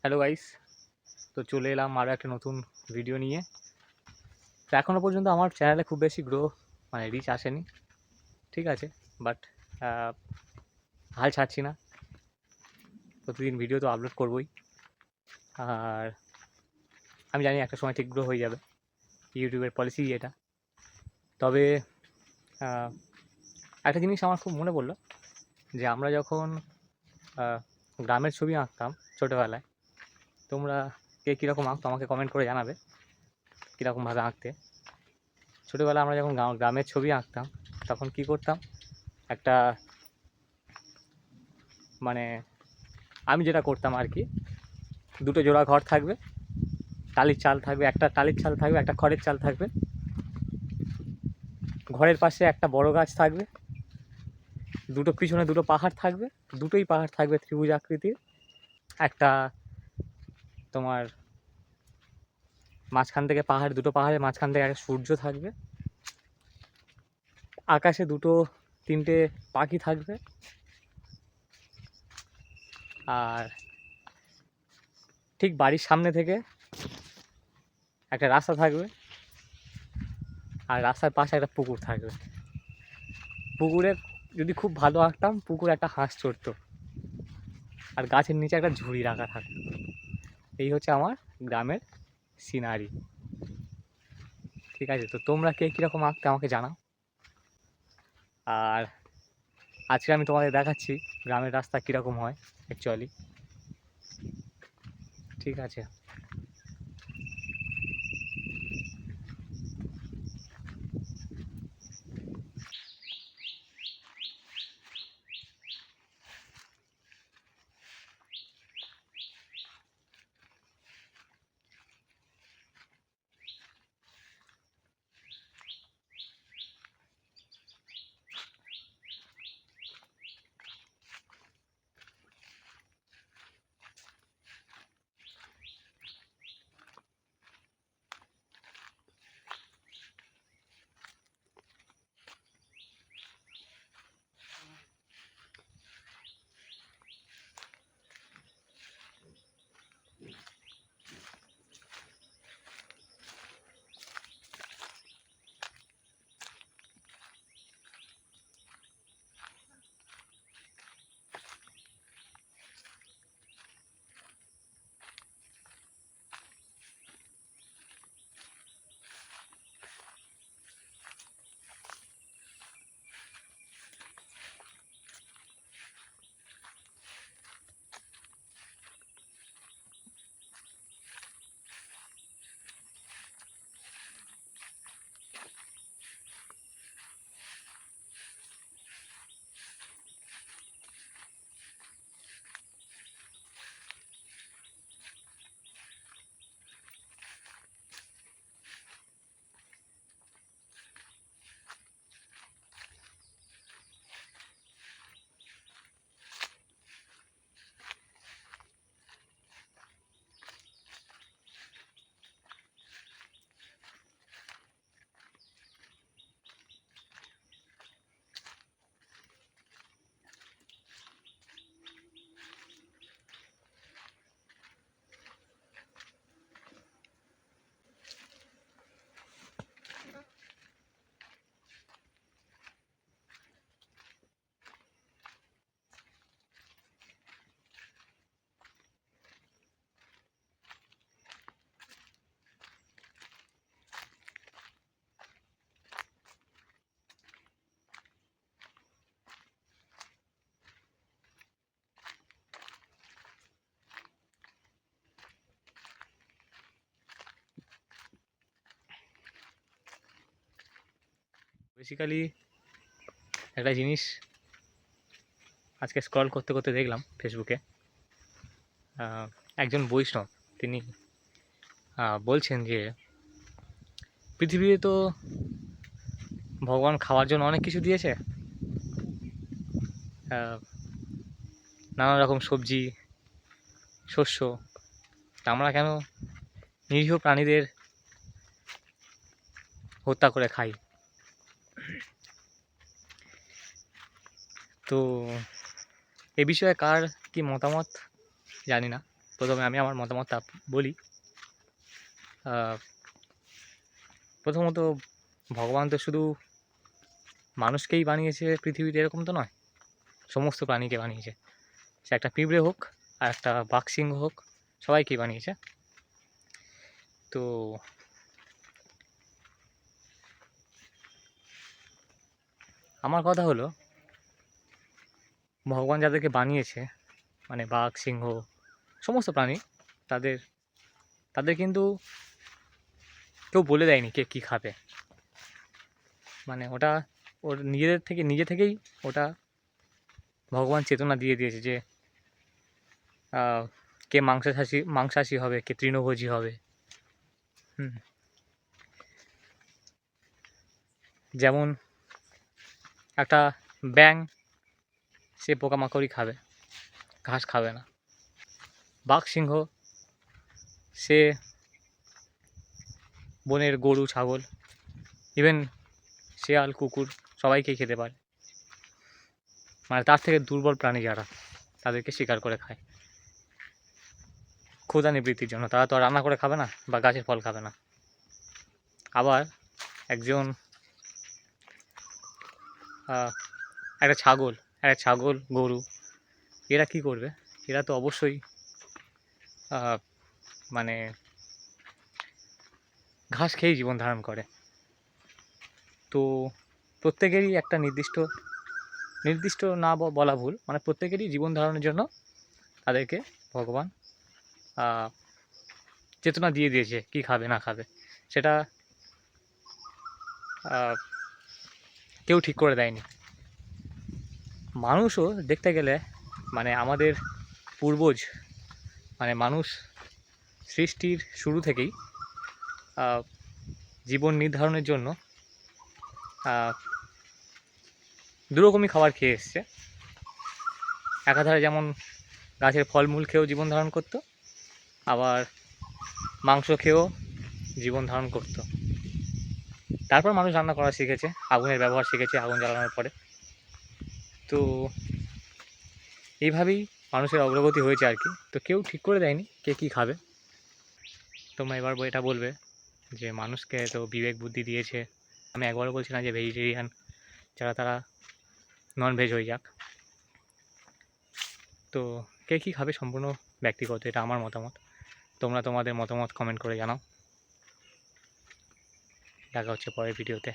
Hello guys, তো চলে এলাম আরও একটা নতুন ভিডিও নিয়ে। তো এখনও পর্যন্ত আমার চ্যানেলে খুব বেশি রিচ আসেনি, ঠিক আছে। বাট হাল ছাড়ছি না, প্রতিদিন ভিডিও তো আপলোড করবই। আর আমি জানি একটা সময় ঠিক গ্রো হয়ে যাবে, ইউটিউবের পলিসি এটা। তবে আহ, একটা জিনিস আমার খুব মনে পড়লো যে আমরা যখন গ্রামের ছবি আঁকতাম ছোটোবেলায়, তোমরা কে কীরকম আঁকতো আমাকে কমেন্ট করে জানাবে কীরকমভাবে আঁকতে। ছোটোবেলায় আমরা যখন গ্রামের ছবি আঁকতাম তখন কি করতাম, একটা মানে আমি যেটা করতাম আর কি, দুটো জোড়া ঘর থাকবে, টালির চাল থাকবে, একটা টালির চাল থাকবে, একটা খড়ের চাল থাকবে, ঘরের পাশে একটা বড় গাছ থাকবে, দুটো পিছনে দুটো পাহাড় থাকবে, দুটোই পাহাড় থাকবে ত্রিভুজ আকৃতির, একটা তোমার মাঝখান থেকে পাহাড়, দুটো পাহাড়ের মাঝখান থেকে একটা সূর্য থাকবে, আকাশে দুটো তিনটে পাখি থাকবে, আর ঠিক বাড়ির সামনে থেকে একটা রাস্তা থাকবে, আর রাস্তার পাশে একটা পুকুর থাকবে। পুকুরে যদি খুব ভালো আঁকতাম, পুকুরে একটা হাঁস চড়তো, আর গাছের নিচে একটা ঝুড়ি রাখা থাকতো। এই হচ্ছে আমার গ্রামের সিনারি, ঠিক আছে। তো তোমরা কে কীরকম আঁকতে আমাকে জানাও। আর আজকে আমি তোমাদের দেখাচ্ছি গ্রামের রাস্তা কীরকম হয় অ্যাকচুয়ালি, ঠিক আছে। বেসিক্যালি একটা জিনিস আজকে স্ক্রল করতে করতে দেখলাম ফেসবুকে, একজন বৈষ্ণব তিনি বলছেন যে পৃথিবীতে তো ভগবান খাওয়ার জন্য অনেক কিছু দিয়েছে, নানা রকম সবজি, শস্য, তা আমরা কেন নিরীহ প্রাণীদের হত্যা করে খাই। তো এ বিষয়ে কার কি মতামত জানি না, প্রথমে আমি আমার মতামতটা বলি। প্রথমত ভগবান তো শুধু মানুষকেই বানিয়েছে পৃথিবীতে এরকম তো নয়, সমস্ত প্রাণীকে বানিয়েছে। সে একটা পিঁপড়ে হোক আর একটা বাঘ সিংহ হোক, সবাইকেই বানিয়েছে। তো আমার কথা হলো, ভগবান যাদেরকে বানিয়েছে মানে বাঘ সিংহ সমস্ত প্রাণী, তাদের তাদের কিন্তু কেউ বলে দেয়নি কে কী খাবে। মানে ওটা ওর নিজে থেকেই ওটা ভগবান চেতনা দিয়ে দিয়েছে যে কে মাংসাশী হবে, কে তৃণভোজী হবে। যেমন একটা ব্যাঙ, সে পোকামাকড়ই খাবে, ঘাস খাবে না। বাঘ সিংহ সে বনের গরু ছাগল ইভেন শেয়াল কুকুর সবাইকেই খেতে পারে। মানে তার থেকে দুর্বল প্রাণী যারা, তাদেরকে শিকার করে খায় ক্ষুধা নিবৃত্তির জন্য। তারা তো আর রান্না করে খাবে না বা গাছের ফল খাবে না। আবার একজন একটা ছাগল গরু, এরা কি করবে? এরা তো অবশ্যই মানে ঘাস খেয়েই জীবন ধারণ করে। তো প্রত্যেকেরই একটা নির্দিষ্ট না বলা ভুল, মানে প্রত্যেকেরই জীবন ধারণের জন্য তাদেরকে ভগবান চেতনা দিয়ে দিয়েছে কি খাবে না খাবে। সেটা কেউ ঠিক করে দেয়নি। মানুষও দেখতে গেলে মানে আমাদের পূর্বজ, মানে মানুষ সৃষ্টির শুরু থেকেই জীবন নির্ধারণের জন্য দুরকমই খাবার খেয়ে এসছে। একাধারে যেমন গাছের ফলমূল খেয়েও জীবন ধারণ করতো, আবার মাংস খেয়েও জীবন ধারণ করতো। তারপর মানুষ রান্না করা শিখেছে, আগুনের ব্যবহার শিখেছে আগুন জ্বালানোর পরে। তো এইভাবেই মানুষের অগ্রগতি হয়েছে আর কি। তো কেউ ঠিক করে দেয়নি কে কী খাবে। তোমরা এবার এটা বলবে যে মানুষকে তো বিবেক বুদ্ধি দিয়েছে, আমি একবারও বলছি না যে ভেজিটেরিয়ান যারা তারা নন ভেজ হয়ে যাক। তো কে কী খাবে সম্পূর্ণ ব্যক্তিগত, এটা আমার মতামত। তোমরা তোমাদের মতামত কমেন্ট করে জানাও। দেখা হচ্ছে পরের ভিডিওতে।